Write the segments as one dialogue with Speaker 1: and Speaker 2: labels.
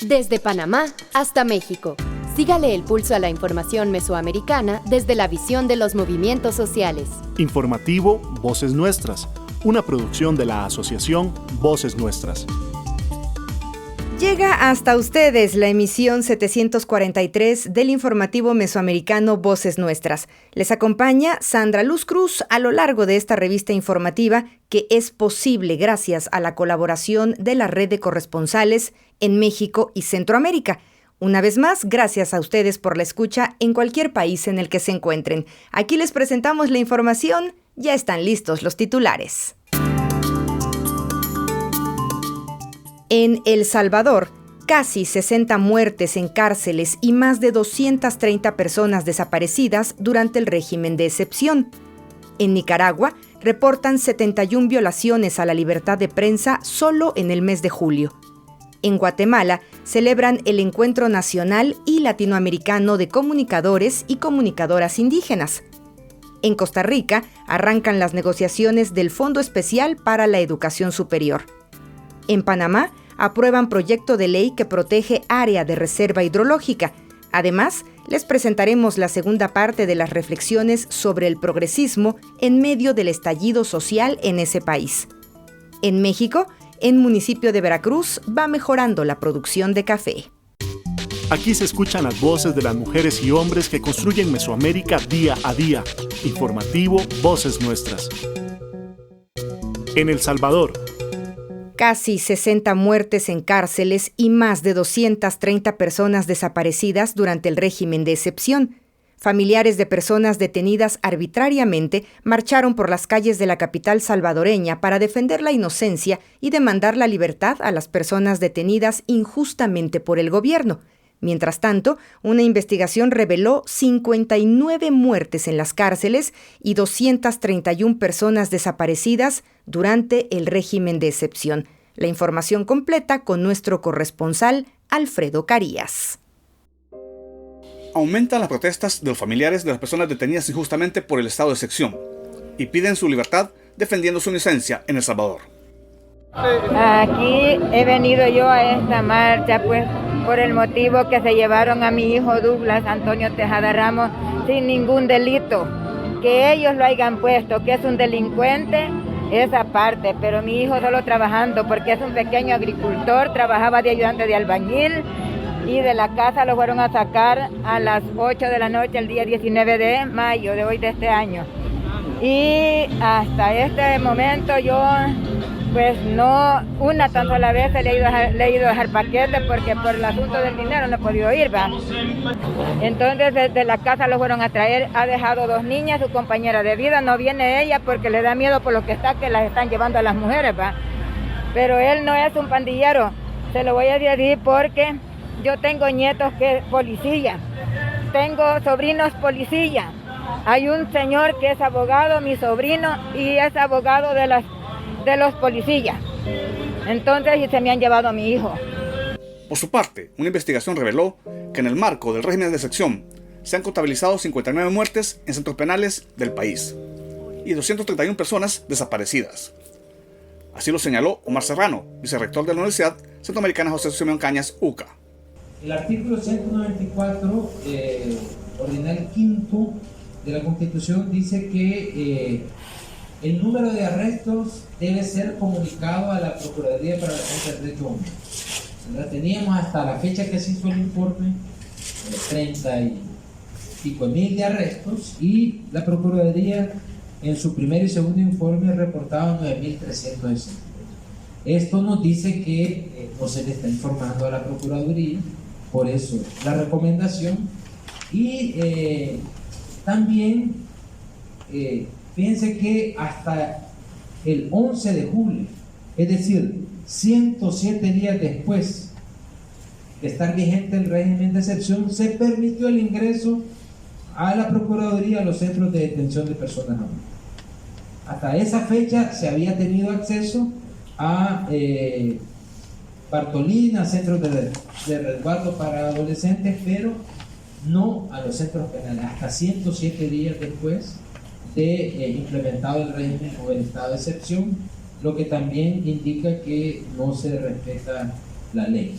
Speaker 1: Desde Panamá hasta México. Sígale el pulso a la información mesoamericana desde la visión de los movimientos sociales.
Speaker 2: Informativo Voces Nuestras, una producción de la Asociación Voces Nuestras.
Speaker 3: Llega hasta ustedes la emisión 743 del informativo mesoamericano Voces Nuestras. Les acompaña Sandra Luz Cruz a lo largo de esta revista informativa que es posible gracias a la colaboración de la red de corresponsales en México y Centroamérica. Una vez más, gracias a ustedes por la escucha en cualquier país en el que se encuentren. Aquí les presentamos la información. Ya están listos los titulares. En El Salvador, casi 60 muertes en cárceles y más de 230 personas desaparecidas durante el régimen de excepción. En Nicaragua, reportan 71 violaciones a la libertad de prensa solo en el mes de julio. En Guatemala, celebran el Encuentro Nacional y Latinoamericano de Comunicadores y Comunicadoras Indígenas. En Costa Rica, arrancan las negociaciones del Fondo Especial para la Educación Superior. En Panamá, aprueban proyecto de ley que protege área de reserva hidrológica. Además, les presentaremos la segunda parte de las reflexiones sobre el progresismo en medio del estallido social en ese país. En México, en municipio de Veracruz, va mejorando la producción de café.
Speaker 2: Aquí se escuchan las voces de las mujeres y hombres que construyen Mesoamérica día a día. Informativo Voces Nuestras. En El Salvador,
Speaker 3: casi 60 muertes en cárceles y más de 230 personas desaparecidas durante el régimen de excepción. Familiares de personas detenidas arbitrariamente marcharon por las calles de la capital salvadoreña para defender la inocencia y demandar la libertad a las personas detenidas injustamente por el gobierno. Mientras tanto, una investigación reveló 59 muertes en las cárceles y 231 personas desaparecidas durante el régimen de excepción. La información completa con nuestro corresponsal Alfredo Carías.
Speaker 4: Aumentan las protestas de los familiares de las personas detenidas injustamente por el estado de excepción y piden su libertad defendiendo su inocencia en El Salvador.
Speaker 5: Aquí he venido yo a esta marcha pues por el motivo que se llevaron a mi hijo Douglas Antonio Tejada Ramos sin ningún delito. Que ellos lo hayan puesto, que es un delincuente, esa parte, pero mi hijo solo trabajando porque es un pequeño agricultor, trabajaba de ayudante de albañil y de la casa lo fueron a sacar a las 8 de la noche el día 19 de mayo de hoy de este año. Y hasta este momento yo pues no, una tan sola vez le he ido a dejar paquete porque por el asunto del dinero no he podido ir, ¿va? Entonces desde la casa lo fueron a traer, ha dejado 2 niñas, su compañera de vida, no viene ella porque le da miedo por lo que está, que las están llevando a las mujeres, ¿va? Pero él no es un pandillero, se lo voy a decir porque yo tengo nietos que es policía, tengo sobrinos policía, hay un señor que es abogado, mi sobrino, y es abogado de los policías. Entonces, y se me han llevado a mi hijo.
Speaker 4: Por su parte, una investigación reveló que en el marco del régimen de excepción se han contabilizado 59 muertes en centros penales del país y 231 personas desaparecidas. Así lo señaló Omar Serrano, vicerrector de la Universidad Centroamericana José Simeón Cañas, UCA.
Speaker 6: El artículo 194, ordinal quinto de la Constitución, dice que el número de arrestos debe ser comunicado a la Procuraduría para la Defensa del Derecho Humano. Teníamos hasta la fecha que se hizo el informe 30 y pico mil de arrestos y la Procuraduría en su primer y segundo informe reportaba 9.360. Esto nos dice que no se le está informando a la Procuraduría, por eso la recomendación. Y también fíjense que hasta el 11 de julio, es decir, 107 días después de estar vigente el régimen de excepción, se permitió el ingreso a la Procuraduría a los centros de detención de personas adultas. Hasta esa fecha se había tenido acceso a Bartolina, centros de resguardo para adolescentes, pero no a los centros penales, hasta 107 días después de implementado el régimen o el estado de excepción, lo que también indica que no se respeta la ley.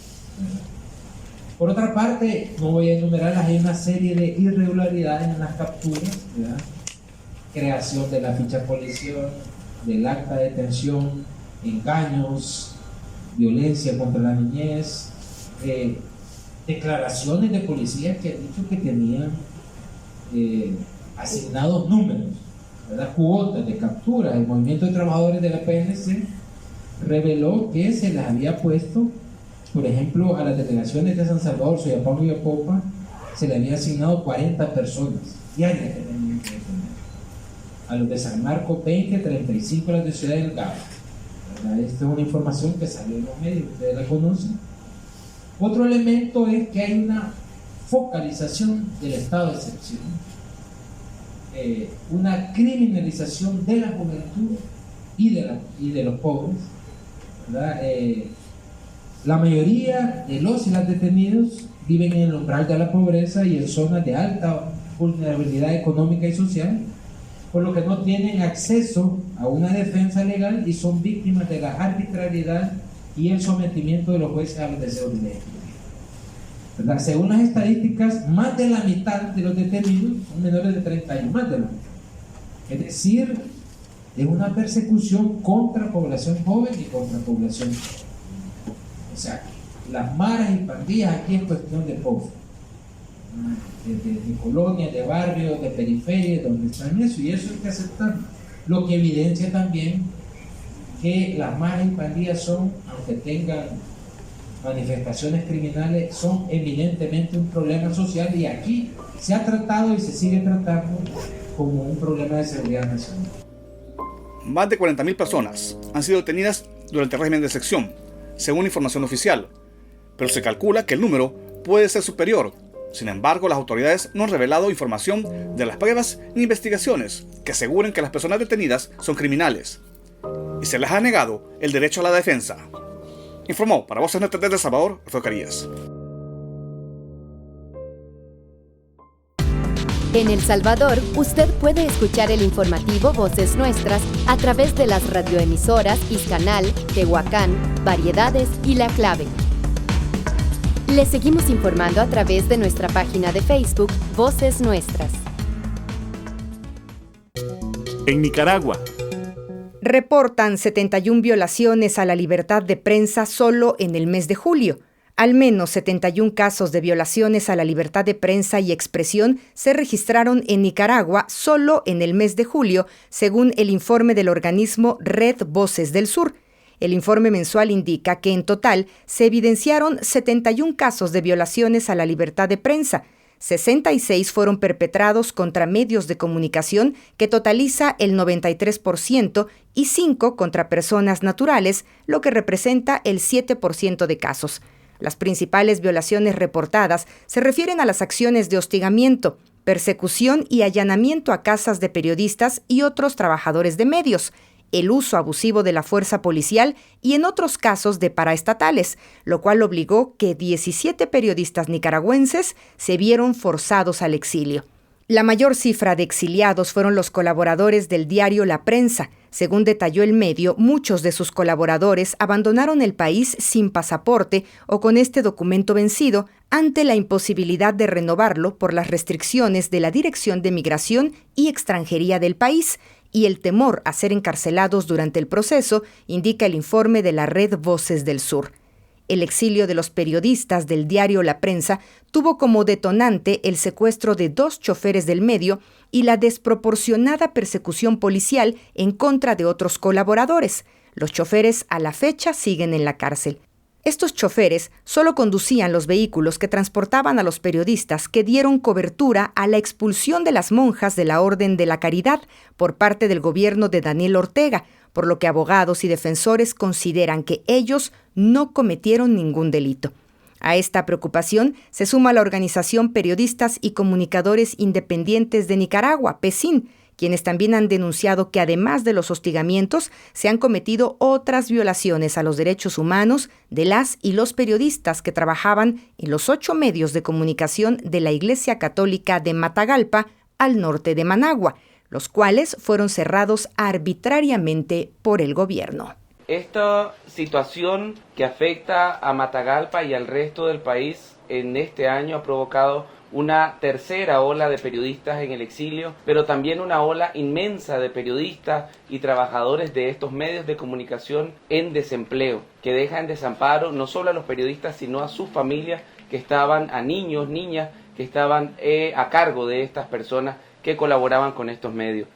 Speaker 6: Por otra parte, no voy a enumerarlas, hay una serie de irregularidades en las capturas, ¿verdad? Creación de la ficha policial, del acta de detención, engaños, violencia contra la niñez, declaraciones de policías que han dicho que tenían asignados números, ¿verdad? Cuotas de captura. El movimiento de trabajadores de la PNC reveló que se les había puesto, por ejemplo, a las delegaciones de San Salvador, Soyapango y Apopa, se le había asignado 40 personas diarias que tenían que detener. A los de San Marcos 20, 35 a las de Ciudad Delgado. ¿Verdad? Esta es una información que salió en los medios, ustedes la conocen. Otro elemento es que hay una focalización del estado de excepción, una criminalización de la juventud y de los pobres, ¿verdad? La mayoría de los y las detenidos viven en el umbral de la pobreza y en zonas de alta vulnerabilidad económica y social, por lo que no tienen acceso a una defensa legal y son víctimas de la arbitrariedad y el sometimiento de los jueces a los deseos del Ejecutivo. ¿Verdad? Según las estadísticas, más de la mitad de los detenidos son menores de 30 años, más de la mitad. Es decir, es una persecución contra población joven y contra población joven. O sea, las maras y pandillas aquí es cuestión de pobres, de colonias, de barrios, de periferias, donde están eso, y eso hay que aceptarlo. Lo que evidencia también que las maras y pandillas son, aunque tengan manifestaciones criminales, son eminentemente un problema social, y aquí se ha tratado y se sigue tratando como un problema de seguridad nacional.
Speaker 4: Más de 40.000 personas han sido detenidas durante el régimen de excepción, según información oficial, pero se calcula que el número puede ser superior. Sin embargo, las autoridades no han revelado información de las pruebas ni investigaciones que aseguren que las personas detenidas son criminales, y se les ha negado el derecho a la defensa. Informó para Voces Nuestras desde El Salvador, Alfredo Carías.
Speaker 1: En El Salvador, usted puede escuchar el informativo Voces Nuestras a través de las radioemisoras Izcanal, Tehuacán, Variedades y La Clave. Le seguimos informando a través de nuestra página de Facebook Voces Nuestras.
Speaker 2: En Nicaragua,
Speaker 3: reportan 71 violaciones a la libertad de prensa solo en el mes de julio. Al menos 71 casos de violaciones a la libertad de prensa y expresión se registraron en Nicaragua solo en el mes de julio, según el informe del organismo Red Voces del Sur. El informe mensual indica que en total se evidenciaron 71 casos de violaciones a la libertad de prensa. 66 fueron perpetrados contra medios de comunicación, que totaliza el 93%, y 5 contra personas naturales, lo que representa el 7% de casos. Las principales violaciones reportadas se refieren a las acciones de hostigamiento, persecución y allanamiento a casas de periodistas y otros trabajadores de medios, el uso abusivo de la fuerza policial y en otros casos de paraestatales, lo cual obligó que 17 periodistas nicaragüenses se vieron forzados al exilio. La mayor cifra de exiliados fueron los colaboradores del diario La Prensa. Según detalló el medio, muchos de sus colaboradores abandonaron el país sin pasaporte o con este documento vencido ante la imposibilidad de renovarlo por las restricciones de la Dirección de Migración y Extranjería del país y el temor a ser encarcelados durante el proceso, indica el informe de la Red Voces del Sur. El exilio de los periodistas del diario La Prensa tuvo como detonante el secuestro de 2 choferes del medio y la desproporcionada persecución policial en contra de otros colaboradores. Los choferes a la fecha siguen en la cárcel. Estos choferes solo conducían los vehículos que transportaban a los periodistas que dieron cobertura a la expulsión de las monjas de la Orden de la Caridad por parte del gobierno de Daniel Ortega, por lo que abogados y defensores consideran que ellos no cometieron ningún delito. A esta preocupación se suma la organización Periodistas y Comunicadores Independientes de Nicaragua, PECIN, quienes también han denunciado que además de los hostigamientos, se han cometido otras violaciones a los derechos humanos de las y los periodistas que trabajaban en los 8 medios de comunicación de la Iglesia Católica de Matagalpa, al norte de Managua, los cuales fueron cerrados arbitrariamente por el gobierno.
Speaker 7: Esta situación que afecta a Matagalpa y al resto del país en este año ha provocado una tercera ola de periodistas en el exilio, pero también una ola inmensa de periodistas y trabajadores de estos medios de comunicación en desempleo, que deja en desamparo no solo a los periodistas, sino a sus familias que estaban, a niños, niñas, que estaban a cargo de estas personas que colaboraban con estos medios.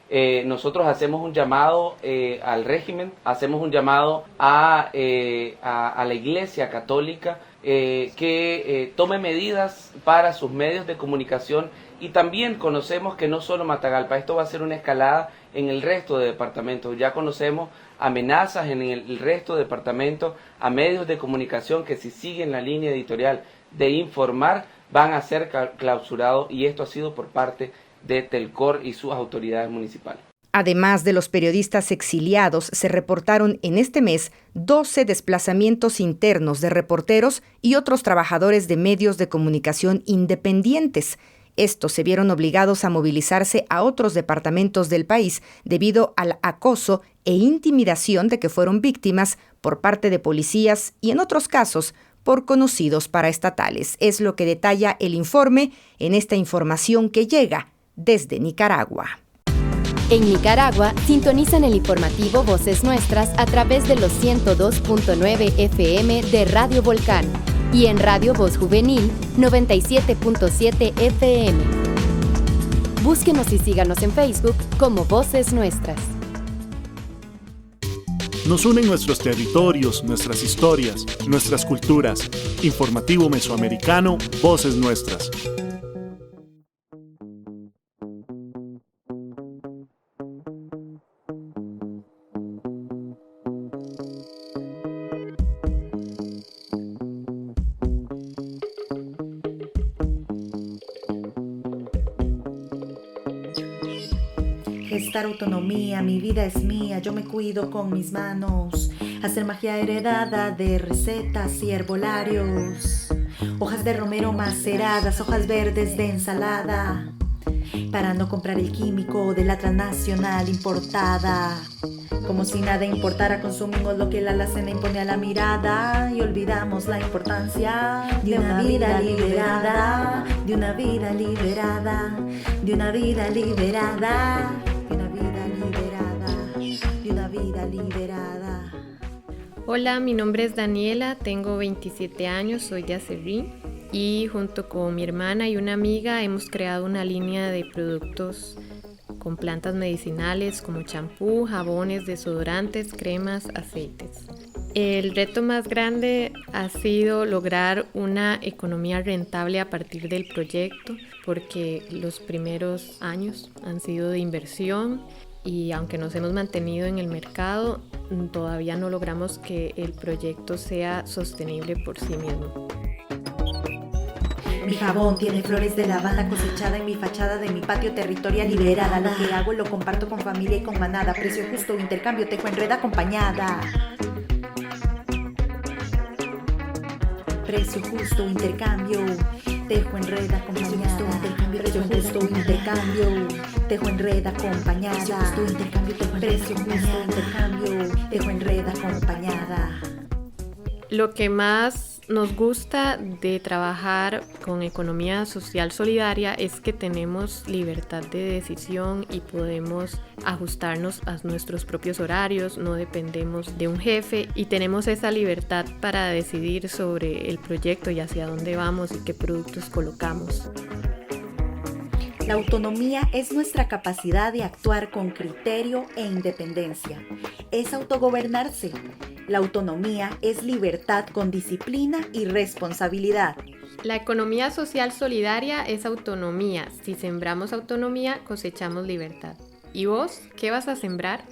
Speaker 7: Nosotros hacemos un llamado al régimen, hacemos un llamado a la Iglesia Católica que tome medidas para sus medios de comunicación, y también conocemos que no solo Matagalpa, esto va a ser una escalada en el resto de departamentos. Ya conocemos amenazas en el resto de departamentos a medios de comunicación que, si siguen la línea editorial de informar, van a ser clausurados, y esto ha sido por parte de Telcor y sus autoridades municipales.
Speaker 3: Además de los periodistas exiliados, se reportaron en este mes 12 desplazamientos internos de reporteros y otros trabajadores de medios de comunicación independientes. Estos se vieron obligados a movilizarse a otros departamentos del país debido al acoso e intimidación de que fueron víctimas por parte de policías y, en otros casos, por conocidos paraestatales. Es lo que detalla el informe en esta información que llega desde Nicaragua.
Speaker 1: En Nicaragua, sintonizan el informativo Voces Nuestras a través de los 102.9 FM de Radio Volcán y en Radio Voz Juvenil 97.7 FM. Búsquenos y síganos en Facebook como Voces Nuestras.
Speaker 2: Nos unen nuestros territorios, nuestras historias, nuestras culturas. Informativo Mesoamericano, Voces Nuestras.
Speaker 8: Gestar autonomía, mi vida es mía, yo me cuido con mis manos. Hacer magia heredada de recetas y herbolarios. Hojas de romero maceradas, hojas verdes de ensalada. Para no comprar el químico de la transnacional importada. Como si nada importara, consumimos lo que la alacena impone a la mirada. Y olvidamos la importancia de una vida liberada. De una vida liberada. De una vida liberada. Vida liberada.
Speaker 9: Hola, mi nombre es Daniela, tengo 27 años, soy de Acerrí y junto con mi hermana y una amiga hemos creado una línea de productos con plantas medicinales como champú, jabones, desodorantes, cremas, aceites. El reto más grande ha sido lograr una economía rentable a partir del proyecto, porque los primeros años han sido de inversión. Y aunque nos hemos mantenido en el mercado, todavía no logramos que el proyecto sea sostenible por sí mismo.
Speaker 8: Mi jabón tiene flores de lavanda cosechada en mi fachada de mi patio territorial liberada. Lo que hago lo comparto con familia y con manada. Precio justo, intercambio, tejo en red acompañada. Precio justo, intercambio, tejo en red acompañada. Precio justo, intercambio, tejo en red acompañada. Precio justo, intercambio, tejo en red acompañada.
Speaker 9: Lo que más nos gusta de trabajar con economía social solidaria es que tenemos libertad de decisión y podemos ajustarnos a nuestros propios horarios, no dependemos de un jefe y tenemos esa libertad para decidir sobre el proyecto y hacia dónde vamos y qué productos colocamos.
Speaker 8: La autonomía es nuestra capacidad de actuar con criterio e independencia. Es autogobernarse. La autonomía es libertad con disciplina y responsabilidad.
Speaker 9: La economía social solidaria es autonomía. Si sembramos autonomía, cosechamos libertad. ¿Y vos, qué vas a sembrar?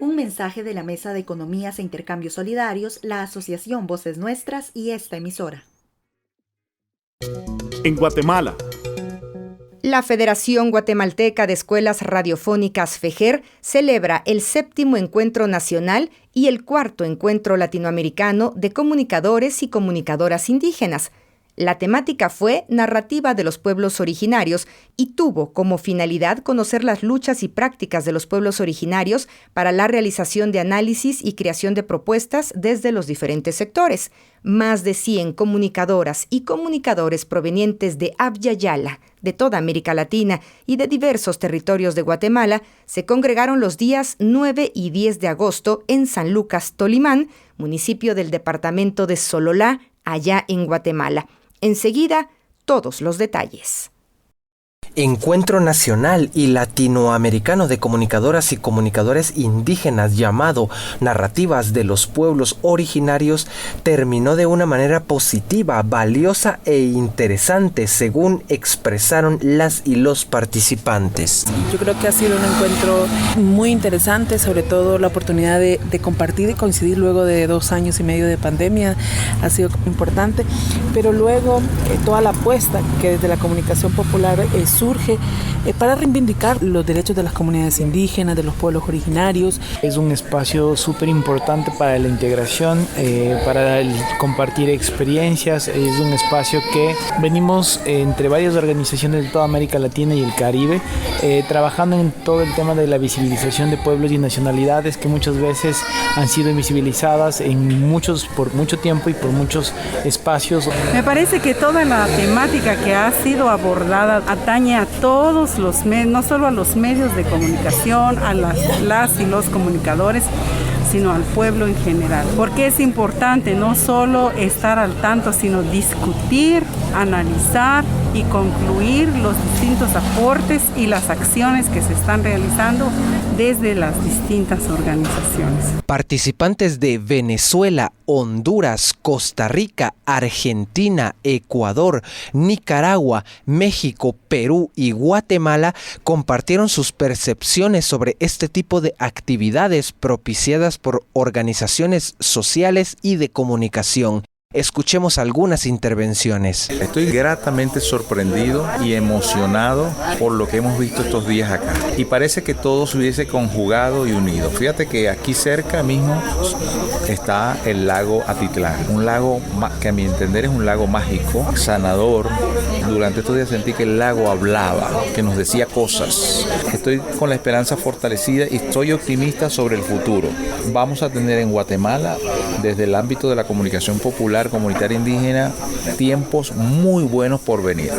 Speaker 8: Un mensaje de la Mesa de Economías e Intercambios Solidarios, la Asociación Voces Nuestras y esta emisora.
Speaker 2: En Guatemala.
Speaker 3: La Federación Guatemalteca de Escuelas Radiofónicas FEGER celebra el 7º Encuentro Nacional y el 4º Encuentro Latinoamericano de Comunicadores y Comunicadoras Indígenas. La temática fue Narrativa de los pueblos originarios y tuvo como finalidad conocer las luchas y prácticas de los pueblos originarios para la realización de análisis y creación de propuestas desde los diferentes sectores. Más de 100 comunicadoras y comunicadores provenientes de Abya Yala, de toda América Latina y de diversos territorios de Guatemala se congregaron los días 9 y 10 de agosto en San Lucas, Tolimán, municipio del departamento de Sololá, allá en Guatemala. Enseguida, todos los detalles.
Speaker 10: Encuentro Nacional y Latinoamericano de Comunicadoras y Comunicadores Indígenas llamado Narrativas de los Pueblos Originarios terminó de una manera positiva, valiosa e interesante, según expresaron las y los participantes.
Speaker 11: Yo creo que ha sido un encuentro muy interesante, sobre todo la oportunidad de compartir y coincidir luego de 2 años y medio de pandemia ha sido importante, pero luego toda la apuesta que desde la comunicación popular surge para reivindicar los derechos de las comunidades indígenas, de los pueblos originarios.
Speaker 12: Es un espacio súper importante para la integración, para el compartir experiencias. Es un espacio que venimos entre varias organizaciones de toda América Latina y el Caribe, trabajando en todo el tema de la visibilización de pueblos y nacionalidades que muchas veces han sido invisibilizadas por mucho tiempo y por muchos espacios.
Speaker 13: Me parece que toda la temática que ha sido abordada atañe a todos los medios, no solo a los medios de comunicación, a las y los comunicadores, sino al pueblo en general. Porque es importante no solo estar al tanto, sino discutir, analizar y concluir los distintos aportes y las acciones que se están realizando desde las distintas organizaciones.
Speaker 10: Participantes de Venezuela, Honduras, Costa Rica, Argentina, Ecuador, Nicaragua, México, Perú y Guatemala compartieron sus percepciones sobre este tipo de actividades propiciadas por organizaciones sociales y de comunicación. Escuchemos algunas intervenciones.
Speaker 14: Estoy gratamente sorprendido y emocionado por lo que hemos visto estos días acá. Y parece que todo se hubiese conjugado y unido. Fíjate que aquí cerca mismo está el lago Atitlán. Un lago que a mi entender es un lago mágico, sanador. Durante estos días sentí que el lago hablaba, que nos decía cosas. Estoy con la esperanza fortalecida y estoy optimista sobre el futuro. Vamos a tener en Guatemala, desde el ámbito de la comunicación popular, comunitaria indígena, tiempos muy buenos por venir.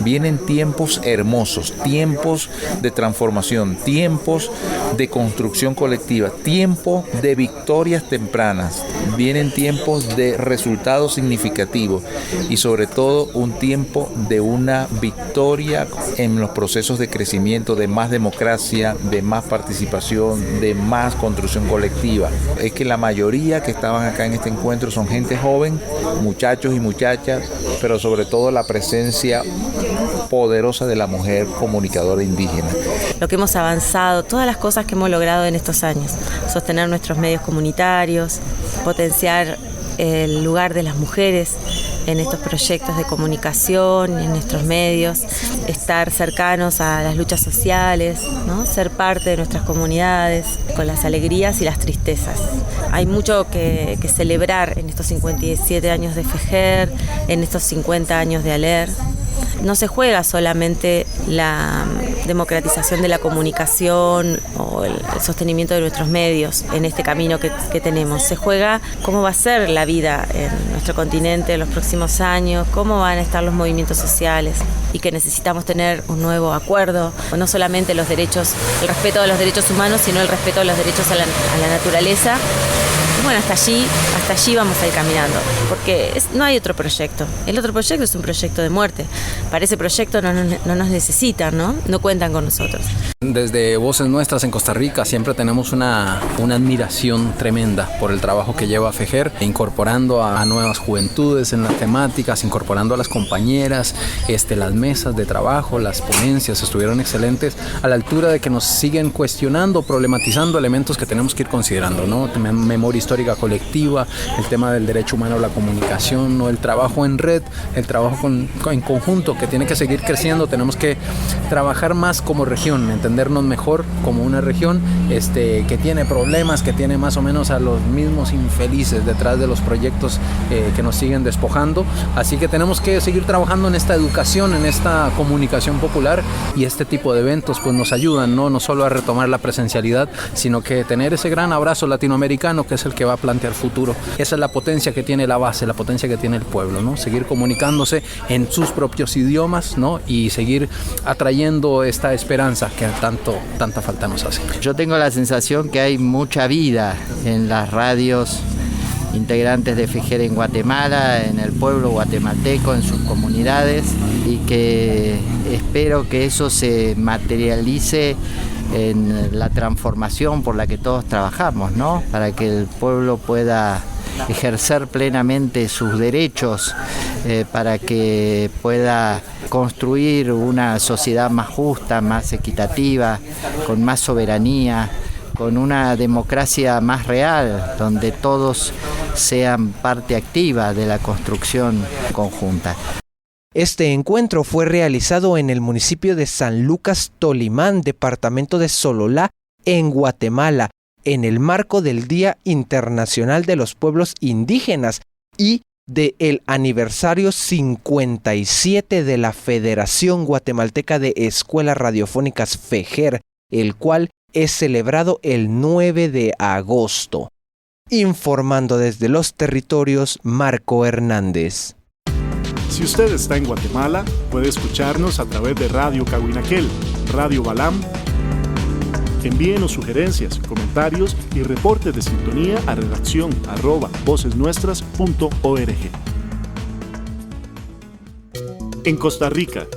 Speaker 14: Vienen tiempos hermosos, tiempos de transformación, tiempos de construcción colectiva, tiempos de victorias tempranas, vienen tiempos de resultados significativos y sobre todo un tiempo de una victoria en los procesos de crecimiento, de más democracia, de más participación, de más construcción colectiva. Es que la mayoría que estaban acá en este encuentro son gente joven, muchachos y muchachas, pero sobre todo la presencia poderosa de la mujer comunicadora indígena.
Speaker 15: Lo que hemos avanzado, todas las cosas que hemos logrado en estos años, sostener nuestros medios comunitarios, potenciar el lugar de las mujeres en estos proyectos de comunicación, en nuestros medios, estar cercanos a las luchas sociales, ¿no? Ser parte de nuestras comunidades, con las alegrías y las tristezas. Hay mucho que celebrar en estos 57 años de FEJER, en estos 50 años de ALER. No se juega solamente la democratización de la comunicación o el sostenimiento de nuestros medios en este camino que tenemos. Se juega cómo va a ser la vida en nuestro continente en los próximos años, cómo van a estar los movimientos sociales y que necesitamos tener un nuevo acuerdo, no solamente los derechos, el respeto a los derechos humanos, sino el respeto a los derechos a la naturaleza. Bueno, hasta allí vamos a ir caminando, porque no hay otro proyecto. El otro proyecto es un proyecto de muerte. Para ese proyecto no nos necesitan, ¿no? No cuentan con nosotros.
Speaker 16: Desde Voces Nuestras en Costa Rica siempre tenemos una admiración tremenda por el trabajo que lleva FEJER, incorporando a nuevas juventudes en las temáticas, incorporando a las compañeras, las mesas de trabajo, las ponencias estuvieron excelentes, a la altura de que nos siguen cuestionando, problematizando elementos que tenemos que ir considerando, ¿no? Memoria histórica métrica colectiva, el tema del derecho humano a la comunicación, ¿no? El trabajo en red, el trabajo en conjunto que tiene que seguir creciendo. Tenemos que trabajar más como región, entendernos mejor como una región que tiene problemas, que tiene más o menos a los mismos infelices detrás de los proyectos que nos siguen despojando. Así que tenemos que seguir trabajando en esta educación, en esta comunicación popular, y este tipo de eventos pues nos ayudan, no solo a retomar la presencialidad, sino que tener ese gran abrazo latinoamericano que es el que va a plantear futuro. Esa es la potencia que tiene la base, la potencia que tiene el pueblo, ¿no? Seguir comunicándose en sus propios idiomas, ¿no? Y seguir atrayendo esta esperanza que tanta falta nos hace.
Speaker 17: Yo tengo la sensación que hay mucha vida en las radios integrantes de FEJER en Guatemala, en el pueblo guatemalteco, en sus comunidades, y que espero que eso se materialice en la transformación por la que todos trabajamos, ¿no? Para que el pueblo pueda ejercer plenamente sus derechos, para que pueda construir una sociedad más justa, más equitativa, con más soberanía, con una democracia más real, donde todos sean parte activa de la construcción conjunta.
Speaker 10: Este encuentro fue realizado en el municipio de San Lucas Tolimán, departamento de Sololá, en Guatemala, en el marco del Día Internacional de los Pueblos Indígenas y del aniversario 57 de la Federación Guatemalteca de Escuelas Radiofónicas FEJER, el cual es celebrado el 9 de agosto. Informando desde los territorios, Marco Hernández.
Speaker 2: Si usted está en Guatemala, puede escucharnos a través de Radio Cahuinaquel, Radio Balam. Envíenos sugerencias, comentarios y reportes de sintonía a redacción@vocesnuestras.org. En Costa Rica,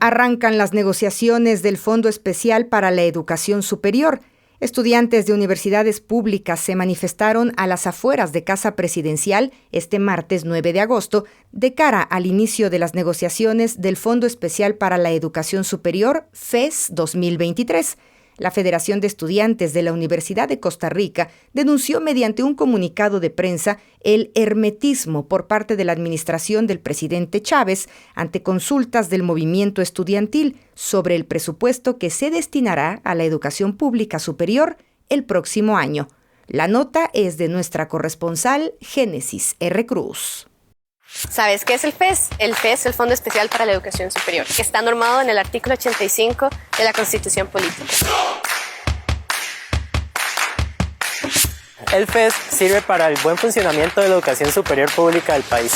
Speaker 3: arrancan las negociaciones del Fondo Especial para la Educación Superior. Estudiantes de universidades públicas se manifestaron a las afueras de Casa Presidencial este martes 9 de agosto de cara al inicio de las negociaciones del Fondo Especial para la Educación Superior, FES 2023. La Federación de Estudiantes de la Universidad de Costa Rica denunció mediante un comunicado de prensa el hermetismo por parte de la administración del presidente Chávez ante consultas del movimiento estudiantil sobre el presupuesto que se destinará a la educación pública superior el próximo año. La nota es de nuestra corresponsal Génesis R. Cruz.
Speaker 18: ¿Sabes qué es el FES? El FES, el Fondo Especial para la Educación Superior, que está normado en el artículo 85 de la Constitución Política.
Speaker 19: El FES sirve para el buen funcionamiento de la educación superior pública del país.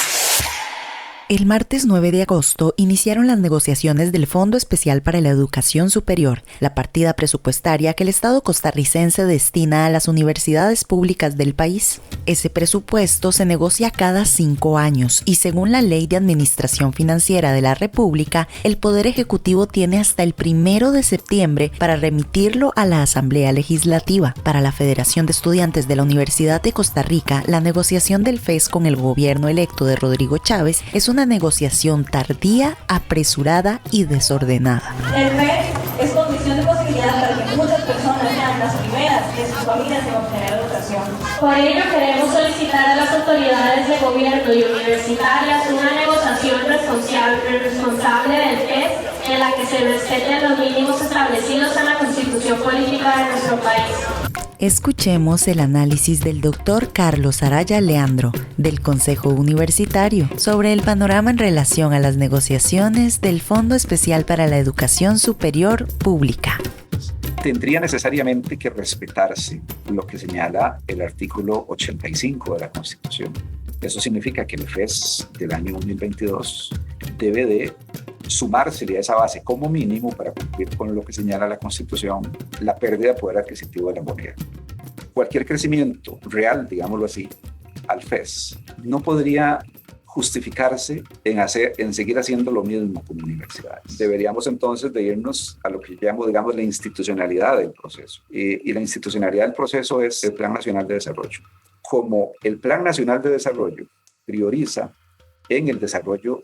Speaker 8: El martes 9 de agosto iniciaron las negociaciones del Fondo Especial para la Educación Superior, la partida presupuestaria que el Estado costarricense destina a las universidades públicas del país. Ese presupuesto se negocia cada 5 años y según la Ley de Administración Financiera de la República, el Poder Ejecutivo tiene hasta el 1 de septiembre para remitirlo a la Asamblea Legislativa. Para la Federación de Estudiantes de la Universidad de Costa Rica, la negociación del FES con el gobierno electo de Rodrigo Chávez es una negociación tardía, apresurada y desordenada.
Speaker 20: El FES es condición de posibilidad para que muchas personas sean las primeras de sus familias en obtener educación. Por ello queremos solicitar a las autoridades de gobierno y universitarias una negociación responsable del FES en la que se respeten los mínimos establecidos en la Constitución Política de nuestro país.
Speaker 8: Escuchemos el análisis del doctor Carlos Araya Leandro, del Consejo Universitario, sobre el panorama en relación a las negociaciones del Fondo Especial para la Educación Superior Pública.
Speaker 21: Tendría necesariamente que respetarse lo que señala el artículo 85 de la Constitución. Eso significa que el FES del año 2022 debe de sumársele a esa base como mínimo para cumplir con lo que señala la Constitución, la pérdida de poder adquisitivo de la moneda. Cualquier crecimiento real, digámoslo así, al FES no podría justificarse en seguir haciendo lo mismo con universidades. Deberíamos entonces de irnos a lo que llamo, digamos, la institucionalidad del proceso. Y la institucionalidad del proceso es el Plan Nacional de Desarrollo. Como el Plan Nacional de Desarrollo prioriza en el desarrollo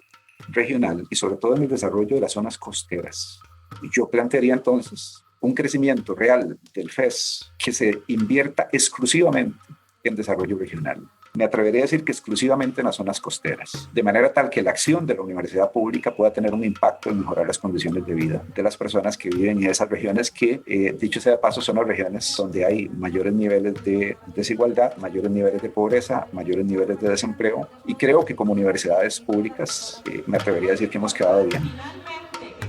Speaker 21: regional y sobre todo en el desarrollo de las zonas costeras, yo plantearía entonces un crecimiento real del FES que se invierta exclusivamente en desarrollo regional. Me atrevería a decir que exclusivamente en las zonas costeras, de manera tal que la acción de la universidad pública pueda tener un impacto en mejorar las condiciones de vida de las personas que viven en esas regiones que, dicho sea de paso, son las regiones donde hay mayores niveles de desigualdad, mayores niveles de pobreza, mayores niveles de desempleo, y creo que como universidades públicas me atrevería a decir que hemos quedado bien.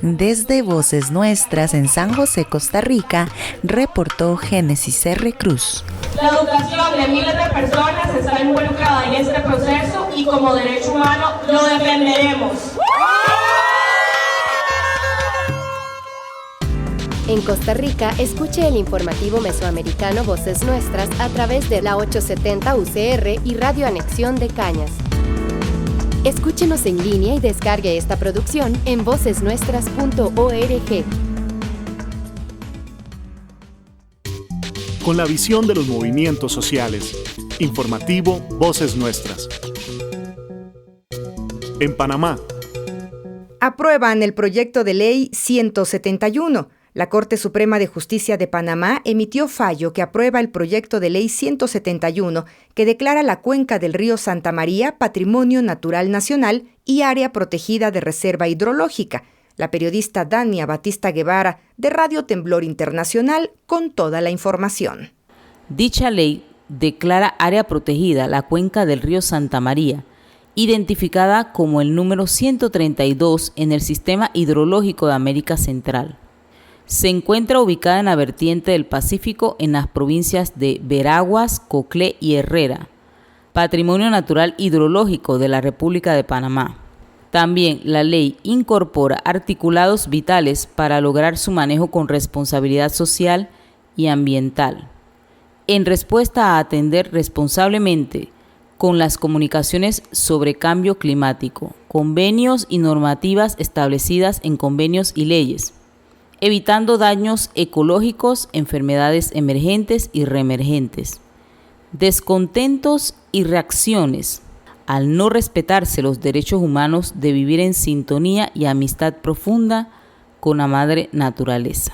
Speaker 5: Desde Voces Nuestras en San José, Costa Rica, reportó Génesis R. Cruz.
Speaker 20: La educación de miles de personas está involucrada en este proceso y como derecho humano lo defenderemos.
Speaker 1: En Costa Rica, escuche el informativo mesoamericano Voces Nuestras a través de la 870 UCR y Radio Anexión de Cañas. Escúchenos en línea y descargue esta producción en vocesnuestras.org.
Speaker 2: Con la visión de los movimientos sociales. Informativo Voces Nuestras. En Panamá.
Speaker 3: Aprueban el proyecto de ley 171. La Corte Suprema de Justicia de Panamá emitió fallo que aprueba el proyecto de ley 171 que declara la cuenca del río Santa María Patrimonio Natural Nacional y área protegida de reserva hidrológica. La periodista Dania Batista Guevara, de Radio Temblor Internacional, con toda la información.
Speaker 22: Dicha ley declara área protegida la cuenca del río Santa María, identificada como el número 132 en el Sistema Hidrológico de América Central. Se encuentra ubicada en la vertiente del Pacífico en las provincias de Veraguas, Coclé y Herrera, Patrimonio Natural Hidrológico de la República de Panamá. También la ley incorpora articulados vitales para lograr su manejo con responsabilidad social y ambiental, en respuesta a atender responsablemente con las comunicaciones sobre cambio climático, convenios y normativas establecidas en convenios y leyes, evitando daños ecológicos, enfermedades emergentes y reemergentes, descontentos y reacciones al no respetarse los derechos humanos de vivir en sintonía y amistad profunda con la madre naturaleza.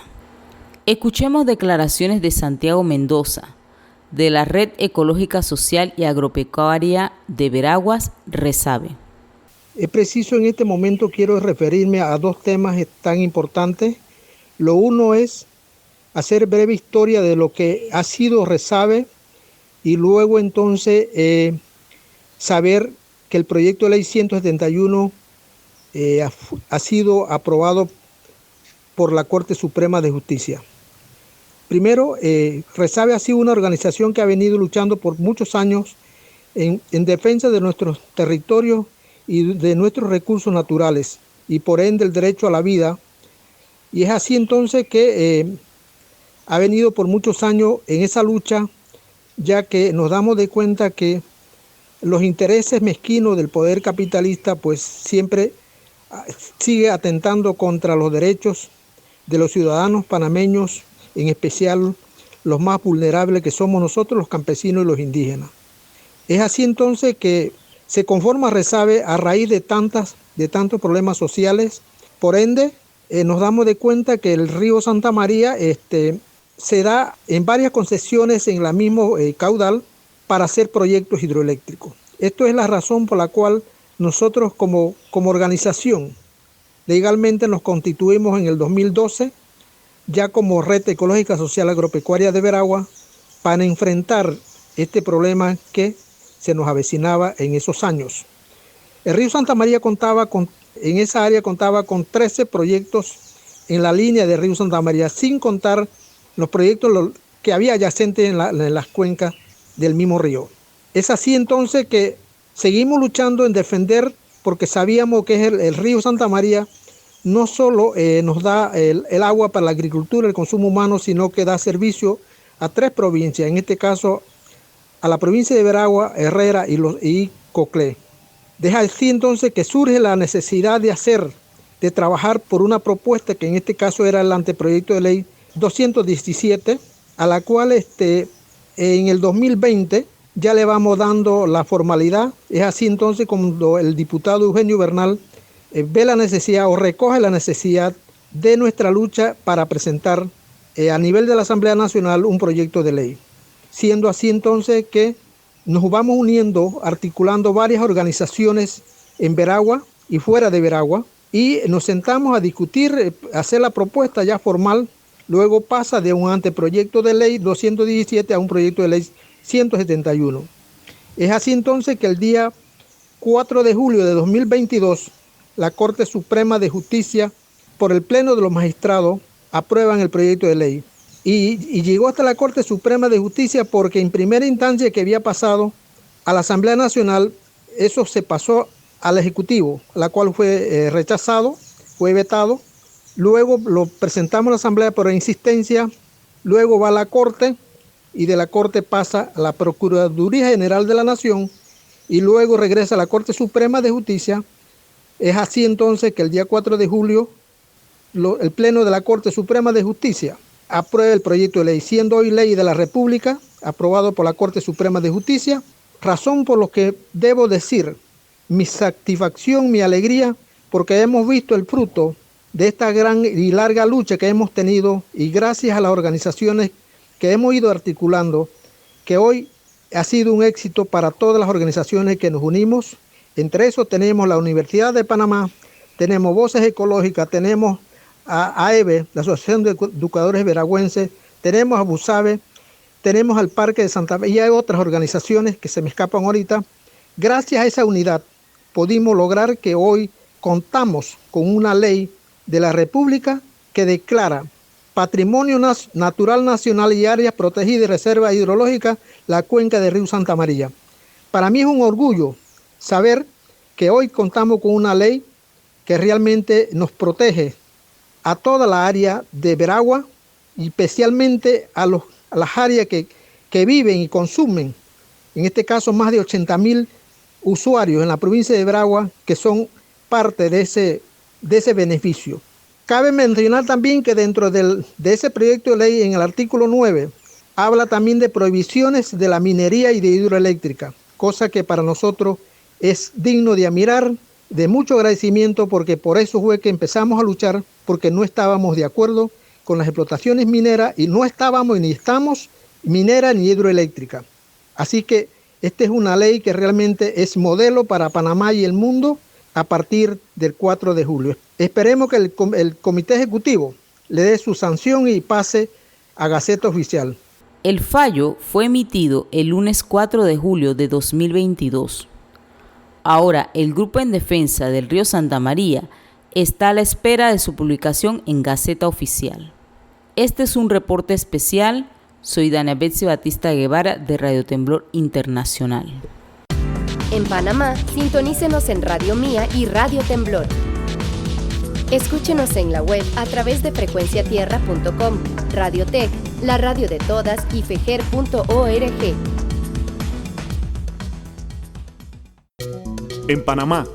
Speaker 22: Escuchemos declaraciones de Santiago Mendoza, de la Red Ecológica Social y Agropecuaria de Veraguas, RESAVE.
Speaker 23: Es preciso en este momento, quiero referirme a dos temas tan importantes. Lo uno es hacer breve historia de lo que ha sido RESAVE y luego entonces saber que el proyecto de ley 171 ha sido aprobado por la Corte Suprema de Justicia. Primero, RESAVE ha sido una organización que ha venido luchando por muchos años en defensa de nuestros territorios y de nuestros recursos naturales y por ende el derecho a la vida. Y es así entonces que ha venido por muchos años en esa lucha, ya que nos damos de cuenta que los intereses mezquinos del poder capitalista pues siempre sigue atentando contra los derechos de los ciudadanos panameños, en especial los más vulnerables que somos nosotros, los campesinos y los indígenas. Es así entonces que se conforma RESAVE a raíz de tantos problemas sociales. Por ende, nos damos de cuenta que el río Santa María se da en varias concesiones en la mismo caudal para hacer proyectos hidroeléctricos. Esto es la razón por la cual nosotros como organización legalmente nos constituimos en el 2012 ya como Red Ecológica Social Agropecuaria de Veraguas para enfrentar este problema que se nos avecinaba en esos años. El río Santa María en esa área contaba con 13 proyectos en la línea del río Santa María, sin contar los proyectos que había adyacentes en las cuencas del mismo río. Es así entonces que seguimos luchando en defender, porque sabíamos que el río Santa María no solo nos da el agua para la agricultura, el consumo humano, sino que da servicio a 3 provincias, en este caso a la provincia de Veraguas, Herrera y Coclé. Deja así entonces que surge la necesidad de trabajar por una propuesta que en este caso era el anteproyecto de ley 217, a la cual en el 2020 ya le vamos dando la formalidad. Es así entonces cuando el diputado Eugenio Bernal ve la necesidad o recoge la necesidad de nuestra lucha para presentar a nivel de la Asamblea Nacional un proyecto de ley. Siendo así entonces que nos vamos uniendo, articulando varias organizaciones en Veragua y fuera de Veragua, y nos sentamos a discutir, hacer la propuesta ya formal. Luego pasa de un anteproyecto de ley 217 a un proyecto de ley 171. Es así entonces que el día 4 de julio de 2022, la Corte Suprema de Justicia, por el Pleno de los Magistrados, aprueban el proyecto de ley. Y llegó hasta la Corte Suprema de Justicia porque en primera instancia que había pasado a la Asamblea Nacional, eso se pasó al Ejecutivo, la cual fue rechazado, fue vetado. Luego lo presentamos a la Asamblea por insistencia, luego va a la Corte y de la Corte pasa a la Procuraduría General de la Nación y luego regresa a la Corte Suprema de Justicia. Es así entonces que el día 4 de julio el Pleno de la Corte Suprema de Justicia aprueba el proyecto de ley, siendo hoy ley de la República, aprobado por la Corte Suprema de Justicia, razón por lo que debo decir mi satisfacción, mi alegría, porque hemos visto el fruto de esta gran y larga lucha que hemos tenido y gracias a las organizaciones que hemos ido articulando, que hoy ha sido un éxito para todas las organizaciones que nos unimos. Entre eso tenemos la Universidad de Panamá, tenemos Voces Ecológicas, tenemos a AEVE, la Asociación de Educadores Veragüenses, tenemos a BUSAVE, tenemos al Parque de Santa Fe y hay otras organizaciones que se me escapan ahorita. Gracias a esa unidad pudimos lograr que hoy contamos con una ley de la República que declara Patrimonio Natural Nacional y Áreas Protegidas y Reserva Hidrológica la cuenca del río Santa María. Para mí es un orgullo saber que hoy contamos con una ley que realmente nos protege a toda la área de Veragua y especialmente a las áreas que viven y consumen, en este caso más de 80,000 usuarios en la provincia de Veragua que son parte de ese beneficio. Cabe mencionar también que dentro de ese proyecto de ley, en el artículo 9, habla también de prohibiciones de la minería y de hidroeléctrica, cosa que para nosotros es digno de admirar, de mucho agradecimiento, porque por eso fue que empezamos a luchar, porque no estábamos de acuerdo con las explotaciones mineras y no estábamos ni estamos minera ni hidroeléctrica. Así que esta es una ley que realmente es modelo para Panamá y el mundo a partir del 4 de julio. Esperemos que el Comité Ejecutivo le dé su sanción y pase a Gaceta Oficial.
Speaker 22: El fallo fue emitido el lunes 4 de julio de 2022. Ahora, el Grupo en Defensa del Río Santa María está a la espera de su publicación en Gaceta Oficial. Este es un reporte especial. Soy Dana Betsy Batista Guevara de Radio Temblor Internacional.
Speaker 1: En Panamá, sintonícenos en Radio Mía y Radio Temblor. Escúchenos en la web a través de frecuenciatierra.com, Radiotech, la radio de todas y fejer.org.
Speaker 2: En Panamá.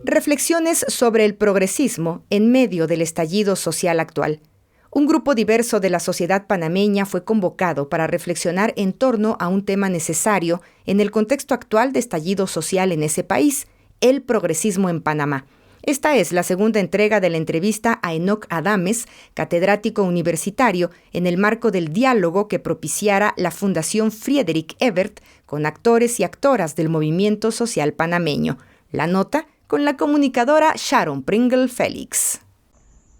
Speaker 3: Reflexiones sobre el progresismo en medio del estallido social actual. Un grupo diverso de la sociedad panameña fue convocado para reflexionar en torno a un tema necesario en el contexto actual de estallido social en ese país, el progresismo en Panamá. Esta es la segunda entrega de la entrevista a Enoch Adames, catedrático universitario, en el marco del diálogo que propiciara la Fundación Friedrich Ebert con actores y actoras del movimiento social panameño. La nota con la comunicadora Sharon Pringle Félix.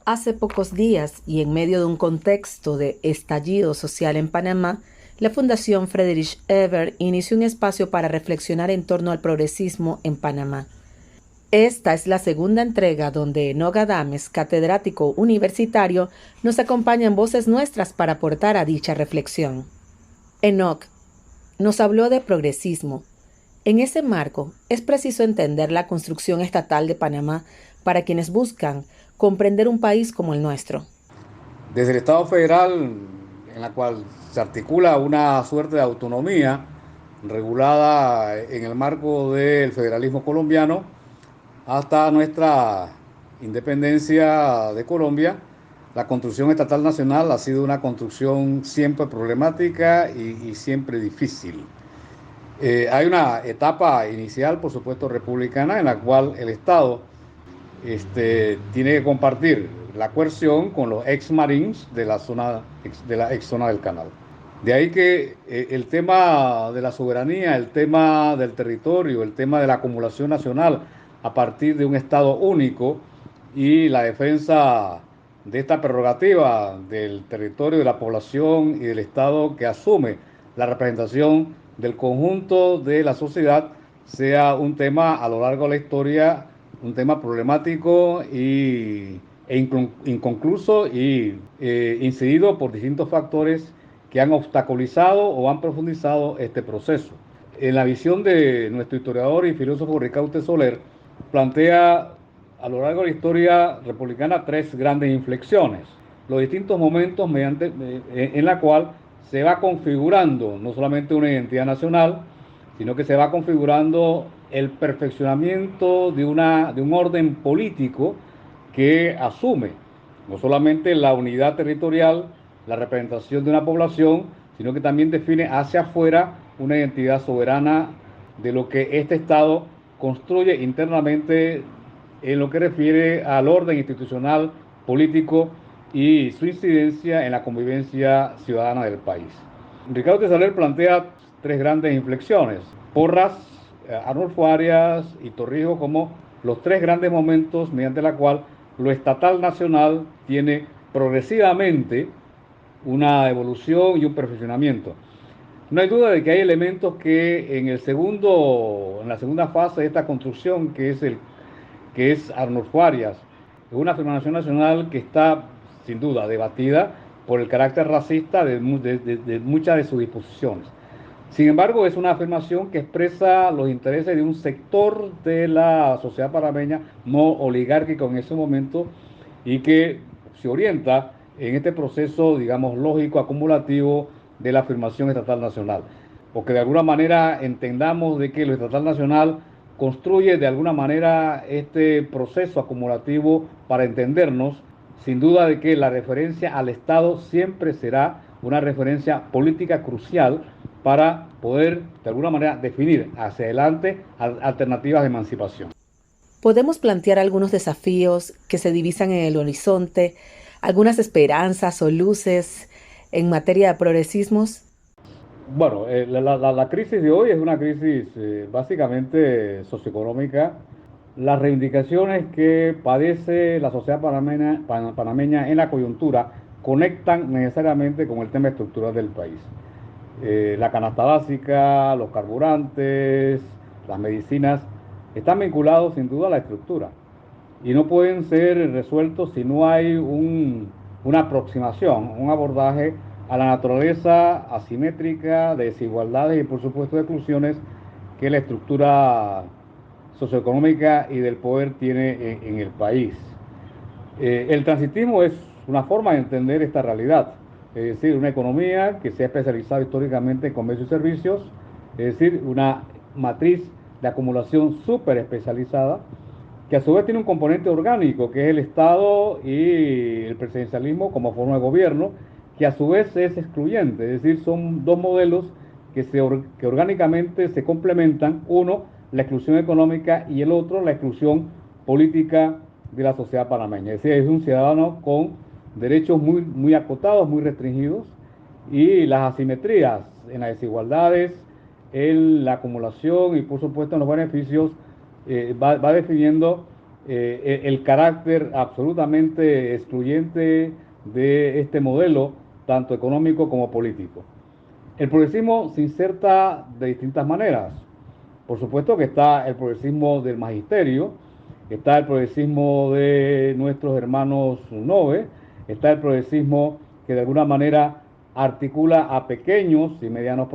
Speaker 4: Hace pocos días, y en medio de un contexto de estallido social en Panamá, la Fundación Friedrich Ebert inició un espacio para reflexionar en torno al progresismo en Panamá. Esta es la segunda entrega donde Enoch Adames, catedrático universitario, nos acompaña en Voces Nuestras para aportar a dicha reflexión. Enoch nos habló de progresismo. En ese marco, es preciso entender la construcción estatal de Panamá para quienes buscan comprender un país como el nuestro.
Speaker 6: Desde el Estado federal, en la cual se articula una suerte de autonomía regulada en el marco del federalismo colombiano, hasta nuestra independencia de Colombia, la construcción estatal nacional ha sido una construcción siempre problemática y siempre difícil. Hay una etapa inicial, por supuesto, republicana, en la cual el Estado tiene que compartir la coerción con los ex-marines de la ex zona del canal. De ahí que el tema de la soberanía, el tema del territorio, el tema de la acumulación nacional a partir de un Estado único y la defensa de esta prerrogativa del territorio, de la población y del Estado que asume la representación del conjunto de la sociedad, sea un tema a lo largo de la historia, un tema problemático e inconcluso y incidido por distintos factores que han obstaculizado o han profundizado este proceso. En la visión de nuestro historiador y filósofo Ricaurte Soler, plantea a lo largo de la historia republicana 3 grandes inflexiones, los distintos momentos en la cual se va configurando no solamente una identidad nacional, sino que se va configurando el perfeccionamiento de un orden político que asume no solamente la unidad territorial, la representación de una población, sino que también define hacia afuera una identidad soberana de lo que este Estado construye internamente en lo que refiere al orden institucional, político y su incidencia en la convivencia ciudadana del país. Ricaurte Soler plantea 3 grandes inflexiones: Porras, Arnulfo Arias y Torrijos como los 3 grandes momentos mediante la cual lo estatal nacional tiene progresivamente una evolución y un perfeccionamiento. No hay duda de que hay elementos que en la segunda fase de esta construcción, que es Arnulfo Arias, es una afirmación nacional que está sin duda debatida por el carácter racista de muchas de sus disposiciones. Sin embargo, es una afirmación que expresa los intereses de un sector de la sociedad panameña no oligárquico en ese momento y que se orienta en este proceso, digamos, lógico, acumulativo de la afirmación estatal nacional. Porque de alguna manera entendamos de que lo estatal nacional construye de alguna manera este proceso acumulativo para entendernos, sin duda de que la referencia al Estado siempre será una referencia política crucial para poder de alguna manera definir hacia adelante alternativas de emancipación.
Speaker 4: ¿Podemos plantear algunos desafíos que se divisan en el horizonte, algunas esperanzas o luces en materia de progresismos?
Speaker 6: Bueno, la crisis de hoy es una crisis básicamente socioeconómica. Las reivindicaciones que padece la sociedad panameña en la coyuntura conectan necesariamente con el tema estructural del país. La canasta básica, los carburantes, las medicinas, están vinculados sin duda a la estructura y no pueden ser resueltos si no hay una aproximación, un abordaje a la naturaleza asimétrica de desigualdades y por supuesto de exclusiones que la estructura socioeconómica y del poder tiene en el país. El transitismo es una forma de entender esta realidad, es decir, una economía que se ha especializado históricamente en comercio y servicios, es decir, una matriz de acumulación súper especializada, que a su vez tiene un componente orgánico, que es el Estado y el presidencialismo como forma de gobierno, que a su vez es excluyente, es decir, son 2 modelos que orgánicamente se complementan, uno, la exclusión económica y el otro, la exclusión política de la sociedad panameña. Es decir, es un ciudadano con derechos muy acotados, muy restringidos, y las asimetrías en las desigualdades, en la acumulación y por supuesto en los beneficios va definiendo el carácter absolutamente excluyente de este modelo, tanto económico como político. El progresismo se inserta de distintas maneras. Por supuesto que está el progresismo del magisterio, está el progresismo de nuestros hermanos Nove, está el progresismo que de alguna manera articula a pequeños y medianos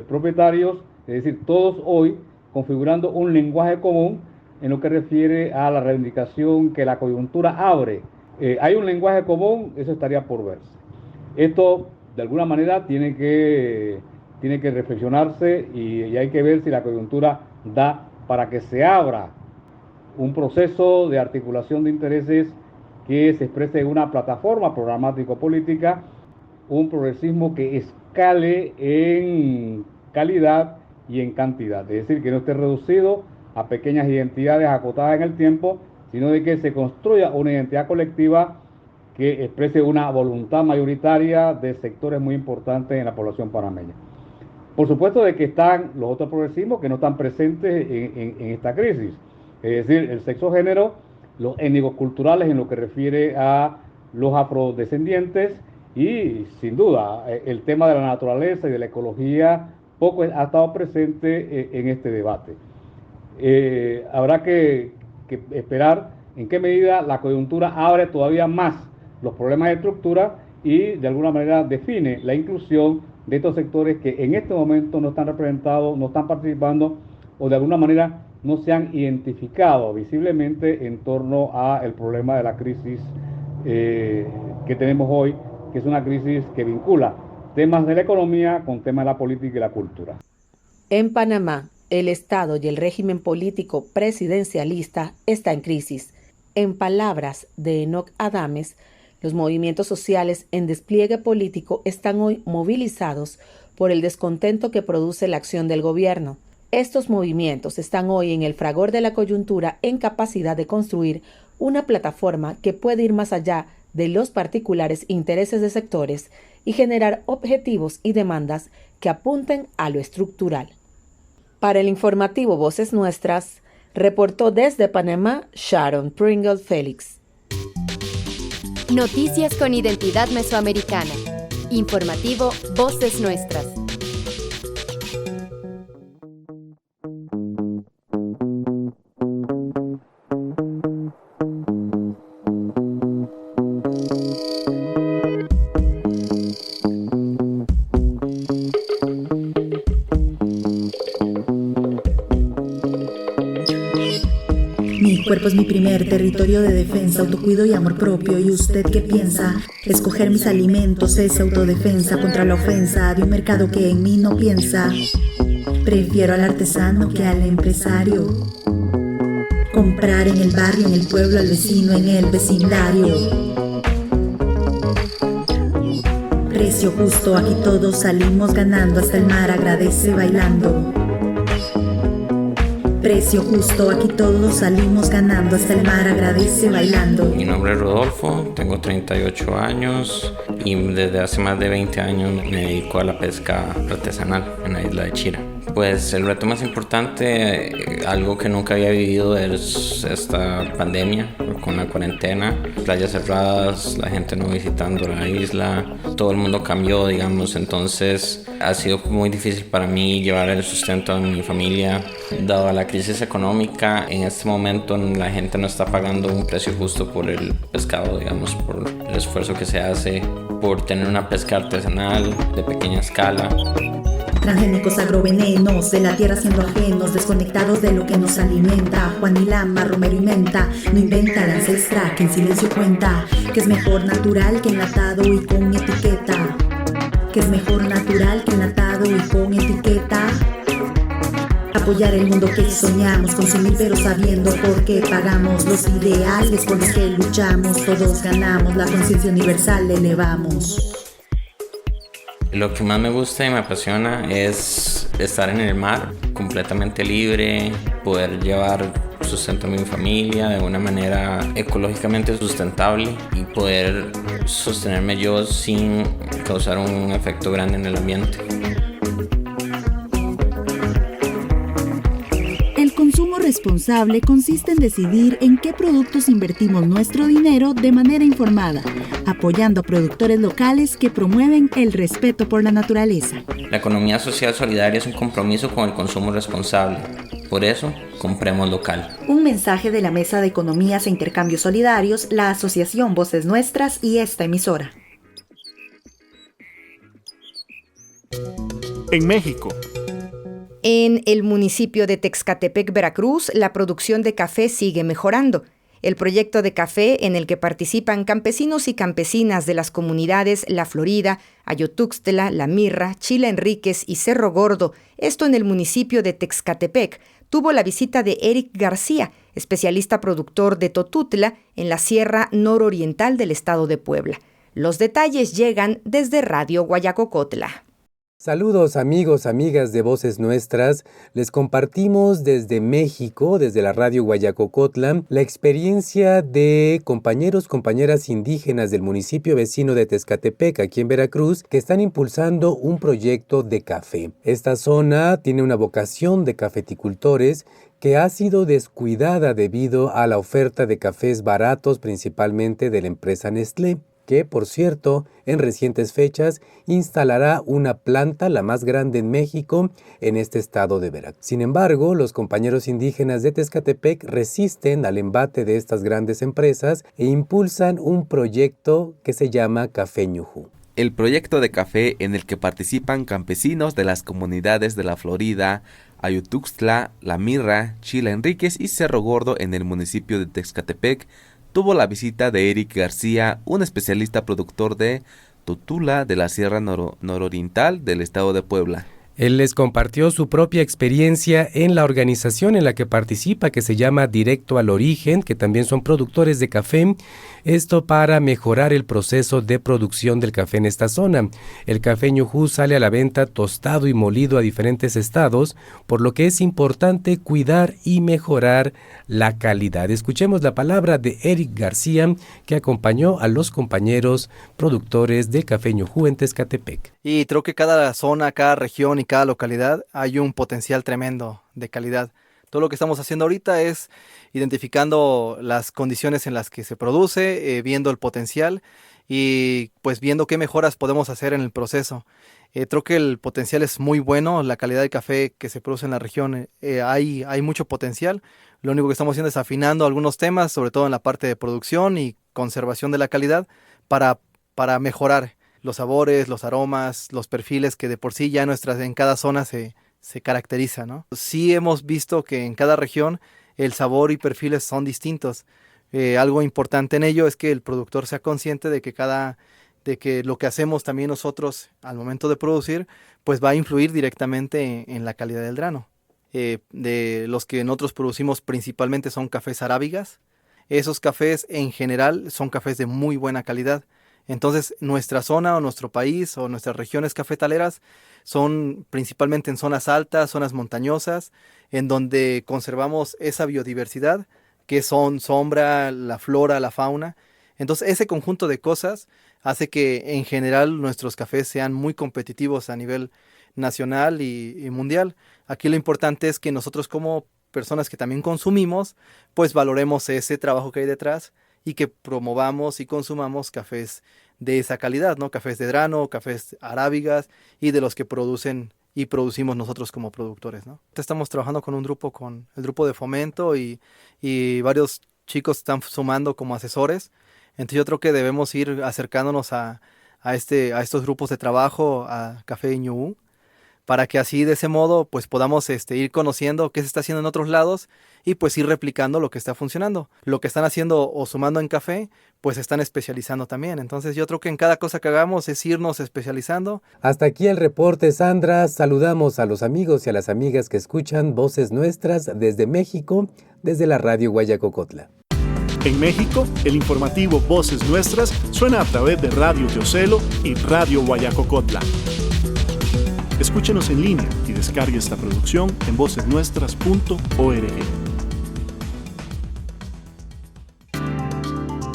Speaker 6: propietarios, es decir, todos hoy configurando un lenguaje común en lo que refiere a la reivindicación que la coyuntura abre. Hay un lenguaje común, eso estaría por verse. Esto de alguna manera tiene que reflexionarse y hay que ver si la coyuntura da para que se abra un proceso de articulación de intereses que se exprese en una plataforma programático-política, un progresismo que escale en calidad y en cantidad, es decir, que no esté reducido a pequeñas identidades acotadas en el tiempo, sino de que se construya una identidad colectiva que exprese una voluntad mayoritaria de sectores muy importantes en la población panameña. Por supuesto de que están los otros progresismos que no están presentes en esta crisis, es decir, el sexo-género, los étnicos culturales en lo que refiere a los afrodescendientes y, sin duda, el tema de la naturaleza y de la ecología poco ha estado presente en este debate. Habrá que esperar en qué medida la coyuntura abre todavía más los problemas de estructura y de alguna manera define la inclusión de estos sectores que en este momento no están representados, no están participando o de alguna manera no se han identificado visiblemente en torno al problema de la crisis que tenemos hoy, que es una crisis que vincula temas de la economía con temas de la política y la cultura.
Speaker 4: En Panamá, el Estado y el régimen político presidencialista está en crisis. En palabras de Enoch Adames, los movimientos sociales en despliegue político están hoy movilizados por el descontento que produce la acción del gobierno. Estos movimientos están hoy en el fragor de la coyuntura en capacidad de construir una plataforma que puede ir más allá de los particulares intereses de sectores y generar objetivos y demandas que apunten a lo estructural. Para el informativo Voces Nuestras, reportó desde Panamá Sharon Pringle Félix.
Speaker 1: Noticias con identidad mesoamericana. Informativo Voces Nuestras.
Speaker 8: Mi cuerpo es mi primer territorio de defensa, autocuido y amor propio. ¿Y usted qué piensa? Escoger mis alimentos es autodefensa contra la ofensa de un mercado que en mí no piensa. Prefiero al artesano que al empresario. Comprar en el barrio, en el pueblo, al vecino, en el vecindario. Precio justo, aquí todos salimos ganando, hasta el mar agradece bailando. Precio justo, aquí todos salimos ganando, hasta el mar agradece bailando.
Speaker 7: Mi nombre es Rodolfo, tengo 38 años y desde hace más de 20 años me dedico a la pesca artesanal en la isla de Chira. Pues el reto más importante, algo que nunca había vivido, es esta pandemia con la cuarentena, playas cerradas, la gente no visitando la isla, todo el mundo cambió, digamos, entonces ha sido muy difícil para mí llevar el sustento a mi familia. Dado la crisis económica, en este momento la gente no está pagando un precio justo por el pescado, digamos, por el esfuerzo que se hace, por tener una pesca artesanal de pequeña escala.
Speaker 8: Transgénicos, agrovenenos, de la tierra siendo ajenos, desconectados de lo que nos alimenta. Juan y Lama, Romero y Menta, no inventa la ancestra que en silencio cuenta, que es mejor natural que enlatado y con etiqueta. Que es mejor natural que enlatado y con etiqueta. Apoyar el mundo que soñamos, consumir pero sabiendo por qué pagamos. Los ideales por los que luchamos, todos ganamos, la conciencia universal elevamos.
Speaker 7: Lo que más me gusta y me apasiona es estar en el mar, completamente libre, poder llevar sustento a mi familia de una manera ecológicamente sustentable y poder sostenerme yo sin causar un efecto grande en el ambiente.
Speaker 9: El consumo responsable consiste en decidir en qué productos invertimos nuestro dinero de manera informada, apoyando a productores locales que promueven el respeto por la naturaleza.
Speaker 7: La economía social solidaria es un compromiso con el consumo responsable. Por eso, compremos local.
Speaker 8: Un mensaje de la Mesa de Economías e Intercambios Solidarios, la Asociación Voces Nuestras y esta emisora.
Speaker 2: En México.
Speaker 3: En el municipio de Texcatepec, Veracruz, la producción de café sigue mejorando. El proyecto de café, en el que participan campesinos y campesinas de las comunidades La Florida, Ayotuxtla, La Mirra, Chila Enríquez y Cerro Gordo, esto en el municipio de Texcatepec, tuvo la visita de Eric García, especialista productor de Totutla, en la sierra nororiental del estado de Puebla. Los detalles llegan desde Radio Guayacocotla.
Speaker 11: Saludos amigos, amigas de Voces Nuestras. Les compartimos desde México, desde la radio Guayacocotla, la experiencia de compañeras indígenas del municipio vecino de Tezcatepec, aquí en Veracruz, que están impulsando un proyecto de café. Esta zona tiene una vocación de cafeticultores que ha sido descuidada debido a la oferta de cafés baratos, principalmente de la empresa Nestlé, que, por cierto, en recientes fechas instalará una planta, la más grande en México, en este estado de Veracruz. Sin embargo, los compañeros indígenas de Tezcatepec resisten al embate de estas grandes empresas e impulsan un proyecto que se llama Café Ñujú.
Speaker 12: El proyecto de café en el que participan campesinos de las comunidades de La Florida, Ayutuxtla, La Mirra, Chila Enríquez y Cerro Gordo en el municipio de Tezcatepec tuvo la visita de Eric García, un especialista productor de Totula de la Sierra Nororiental del estado de Puebla.
Speaker 11: Él les compartió su propia experiencia en la organización en la que participa, que se llama Directo al Origen, que también son productores de café, esto para mejorar el proceso de producción del café en esta zona. El café Ñujú sale a la venta tostado y molido a diferentes estados, por lo que es importante cuidar y mejorar la calidad. Escuchemos la palabra de Eric García, que acompañó a los compañeros productores de café Ñujú en Tezcatepec.
Speaker 13: Y creo que cada zona, cada región y cada localidad hay un potencial tremendo de calidad. Todo lo que estamos haciendo ahorita es identificando las condiciones en las que se produce, viendo el potencial y pues viendo qué mejoras podemos hacer en el proceso. Creo que el potencial es muy bueno, la calidad de café que se produce en la región, hay mucho potencial. Lo único que estamos haciendo es afinando algunos temas, sobre todo en la parte de producción y conservación de la calidad, para mejorar los sabores, los aromas, los perfiles que de por sí ya en cada zona se caracteriza, ¿no? Sí hemos visto que en cada región el sabor y perfiles son distintos. Algo importante en ello es que el productor sea consciente de que lo que hacemos también nosotros al momento de producir, pues va a influir directamente en la calidad del grano. De los que nosotros producimos principalmente son cafés arábigas. Esos cafés en general son cafés de muy buena calidad. Entonces nuestra zona o nuestro país o nuestras regiones cafetaleras son principalmente en zonas altas, zonas montañosas, en donde conservamos esa biodiversidad que son sombra, la flora, la fauna. Entonces ese conjunto de cosas hace que en general nuestros cafés sean muy competitivos a nivel nacional y mundial. Aquí lo importante es que nosotros como personas que también consumimos, pues valoremos ese trabajo que hay detrás y que promovamos y consumamos cafés de esa calidad, ¿no? Cafés de grano, cafés arábigas y de los que producen y producimos nosotros como productores, ¿no? Estamos trabajando con el grupo de fomento y varios chicos están sumando como asesores. Entonces yo creo que debemos ir acercándonos a estos grupos de trabajo, a Café Ñujú, para que así de ese modo pues podamos ir conociendo qué se está haciendo en otros lados y pues ir replicando lo que está funcionando. Lo que están haciendo o sumando en café, pues están especializando también. Entonces yo creo que en cada cosa que hagamos es irnos especializando.
Speaker 11: Hasta aquí el reporte, Sandra. Saludamos a los amigos y a las amigas que escuchan Voces Nuestras desde México, desde la radio Guayacocotla.
Speaker 2: En México, el informativo Voces Nuestras suena a través de Radio Teocelo y Radio Guayacocotla. Escúchenos en línea y descargue esta producción en vocesnuestras.org.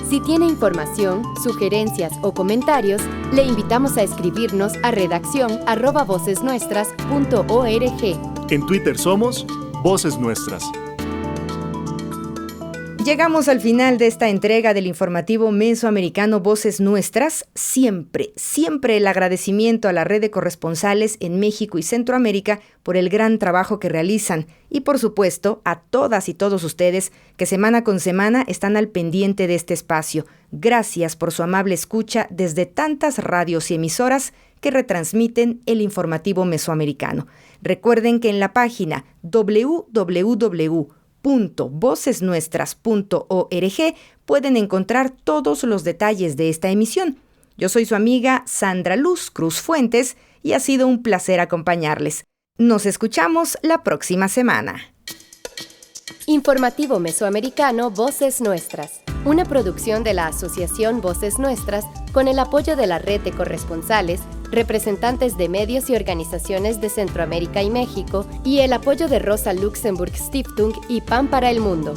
Speaker 1: Si tiene información, sugerencias o comentarios, le invitamos a escribirnos a redacción@vocesnuestras.org.
Speaker 2: En Twitter somos Voces Nuestras.
Speaker 3: Llegamos al final de esta entrega del informativo mesoamericano Voces Nuestras. Siempre el agradecimiento a la red de corresponsales en México y Centroamérica por el gran trabajo que realizan y, por supuesto, a todas y todos ustedes que semana con semana están al pendiente de este espacio. Gracias por su amable escucha desde tantas radios y emisoras que retransmiten el informativo mesoamericano. Recuerden que en la página www.vocesnuestras.org pueden encontrar todos los detalles de esta emisión. Yo soy su amiga Sandra Luz Cruz Fuentes y ha sido un placer acompañarles. Nos escuchamos la próxima semana.
Speaker 1: Informativo Mesoamericano Voces Nuestras, una producción de la Asociación Voces Nuestras con el apoyo de la red de corresponsales representantes de medios y organizaciones de Centroamérica y México y el apoyo de Rosa Luxemburg Stiftung y Pan para el Mundo.